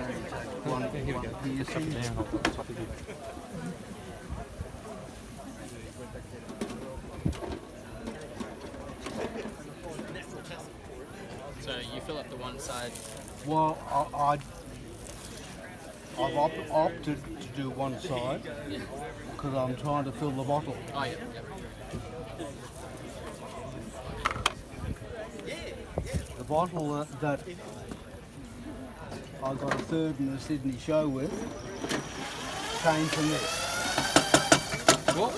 Here we go. Here, Just come down off the top of it. So you fill up the one side. Well, I've opted to do one side because I'm trying to fill the bottle. Oh yeah. The bottle that I got a third in the Sydney show with came from this. What?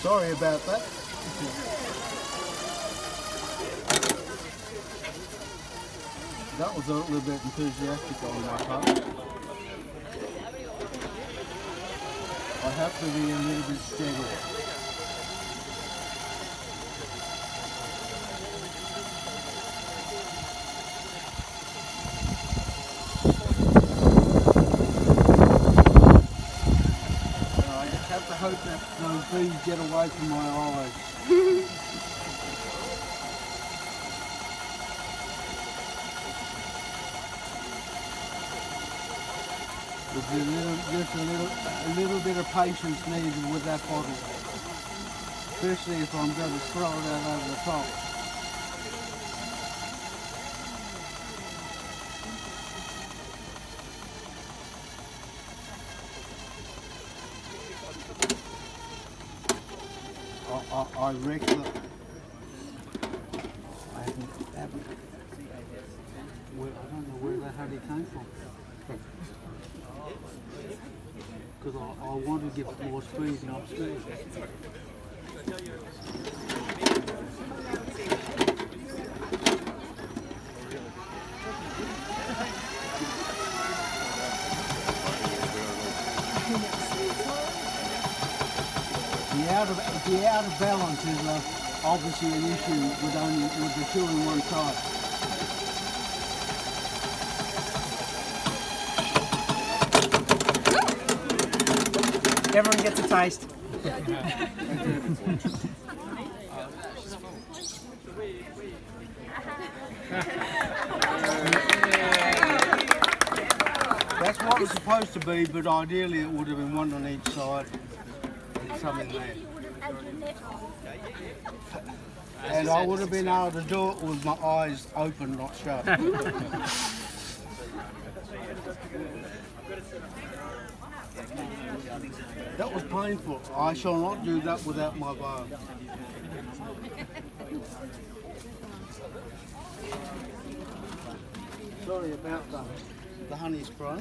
Sorry about that. That was a little bit enthusiastic on my part. I have to be a little bit steady. I just have to hope that those bees get away from my eyes. There's a little bit of patience needed with that bottle, especially if I'm going to throw it out over the top. I reckon that I don't know where that honey came from. Because I want to give it more speed and upstairs. The out of balance is obviously an issue with the two in one side. Everyone gets a taste. That's what it's supposed to be, but ideally it would have been one on each side and some in there. And I would have been able to do it with my eyes open, not shut. That was painful. I shall not do that without my bow. Sorry about the honey spray.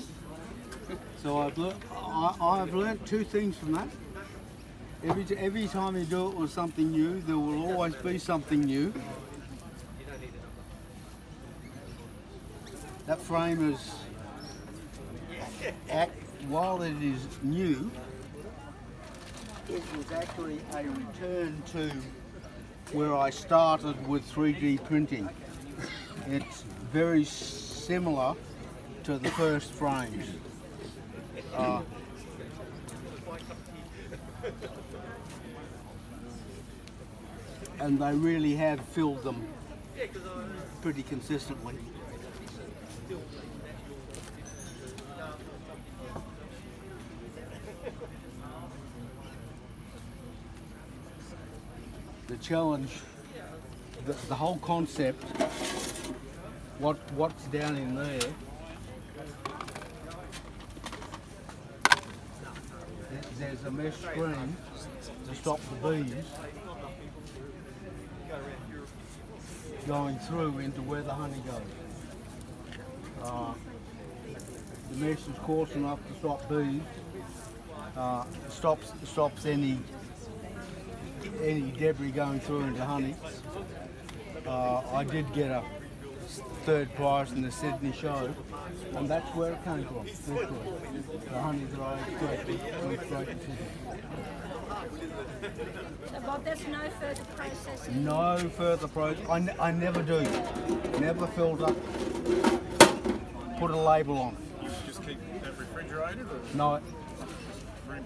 So I've learnt two things from that. Every time you do it with something new, there will always be something new. That frame is, while it is new, it was actually a return to where I started with 3D printing. It's very similar to the first frames. And they really have filled them pretty consistently. The challenge, the whole concept, what's down in there, there's a mesh screen to stop the bees going through into where the honey goes. The mesh is coarse enough to stop bees, stops any debris going through into honey. I did get a third prize in the Sydney show, and that's where it came from. The honey that I extracted went straight to Sydney. So Bob, there's no further processing? No further process. I never do. Never filter. Put a label on it. You just keep that refrigerated? Or? No.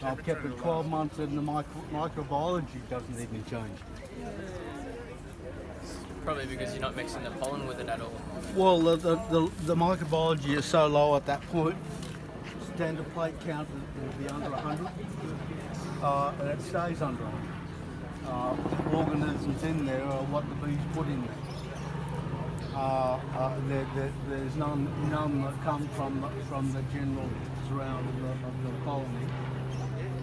I've kept it 12 months and the microbiology doesn't even change. Probably because you're not mixing the pollen with it at all. Well, the microbiology is so low at that point. Standard plate count will be under 100, and it stays under 100. Organisms in there are what the bees put in there. There's none that come from the general surround of the colony,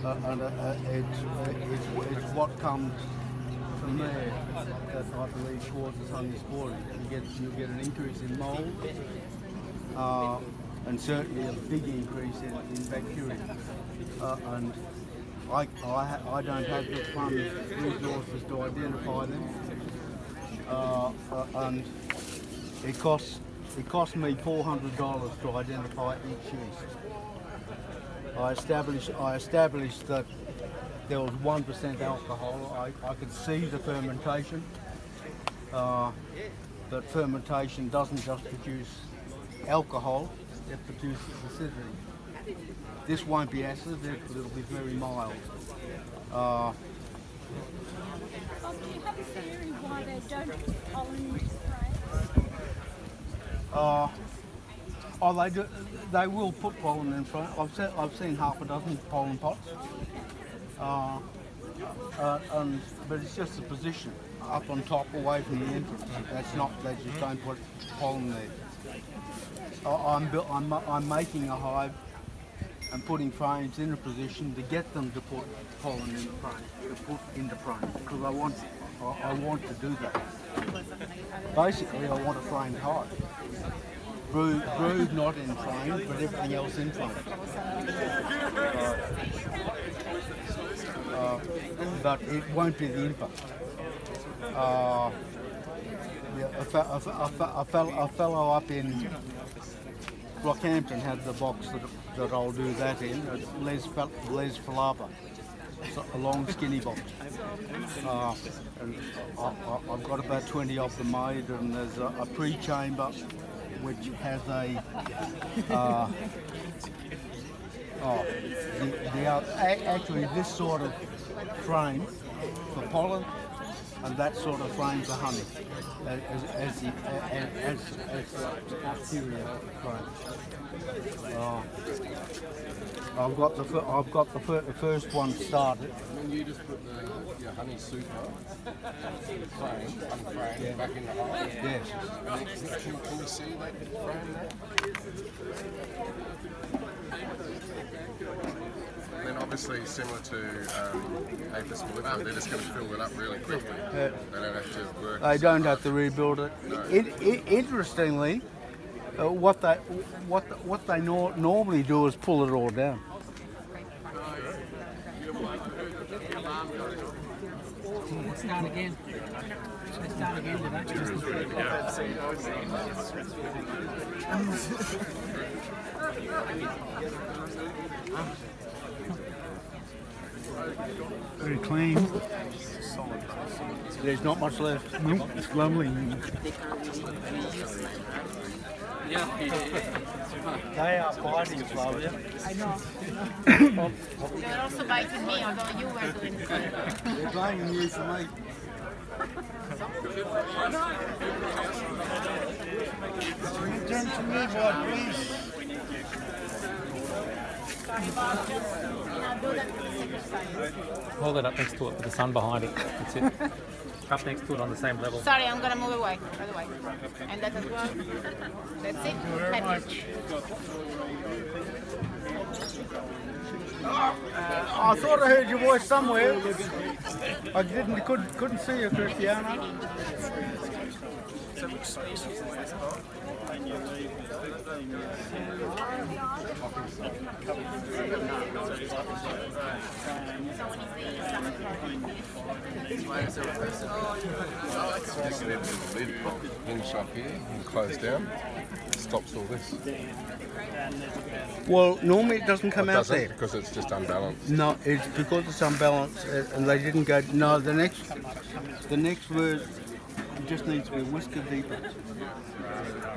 and it's what comes from there that I believe causes honey spoiling. You get an increase in mould, and certainly a big increase in bacteria. And I don't have the funds, resources to identify them, and it cost me $400 to identify each yeast. I established that there was 1% alcohol. I could see the fermentation. That fermentation doesn't just produce alcohol, it produces acidity. This won't be acid, it'll be very mild. Bob, do you have a theory why they don't put pollen in sprays? They will put pollen in front. I've seen half a dozen pollen pots, but it's just the position up on top, away from the entrance. That's not. They just don't put pollen there. I'm making a hive and putting frames in a position to get them to put pollen in the frame, to put in the frame, because I want to do that. Basically, I want a framed hive. Brood not in frame, but everything else in frame. But it won't be the impact. A fellow up in Rockhampton had the box that I'll do that in. Les Falapa. It's a long skinny box. And I've got about 20 of them made, and there's a pre-chamber which has a actually this sort of frame for pollen, and that sort of frame for honey, as bacteria frame. I've got the first one started. When you just put your honey super frame, unframed, back in the hive. Yes. Can we see that frame there? Then obviously similar to Apis mellifera, they're just going to fill it up really quickly. They don't have to work. They don't have to rebuild it. Interestingly, what they normally do is pull it all down. Let's start again. Let's start again with that. Very clean. There's not much left. Nope, it's lovely. They are biting slowly. I know. They're also biting me, although you were doing the same. They're blaming you for me. Turn to me, boy, please. Now do that to the second side. Hold it up next to it with the sun behind it. That's it. Up next to it on the same level. Sorry, I'm gonna move away. By the way. And that as well. That's it. Thank you very much. I thought I heard your voice somewhere. I couldn't see you, Christiana. Just a lid hinge up here and close down. Stops all this. Well, normally it doesn't come out there. Because it's just unbalanced. No, it's because it's unbalanced, and they didn't go. No, the next word just needs to be a whisker deeper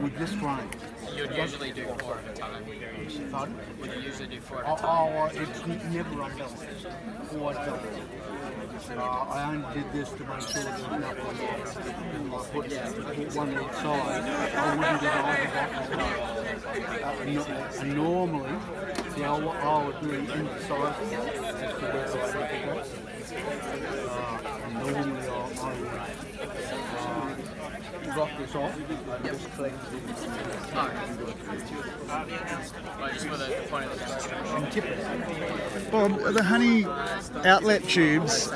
with this frame. You'd usually do 4 at a time. Pardon? Would you usually do 4 at a Oh, time? it's never unbalanced. Always balanced. I only did this to make sure there was nothing. I put one each side. I wouldn't get either bottle. And normally, see, I would really emphasise as to where I would put that. Normally, I would drop this off and just collect it Like just for the point of the demonstration. and tip it. Bob, are the honey outlet tubes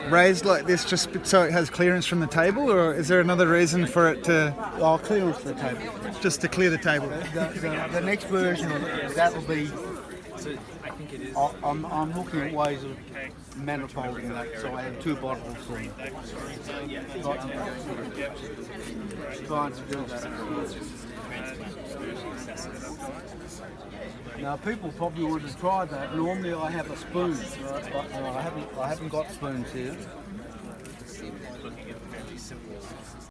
raised like this just so it has clearance from the table, or is there another reason for it to I'll clear off the table. just to clear the table? The next version of it, that'll be. I'm looking at ways of manifolding that, so I have 2 bottles in. Trying to do that. Now people probably would have tried that. Normally I have a spoon, but I haven't got spoons here.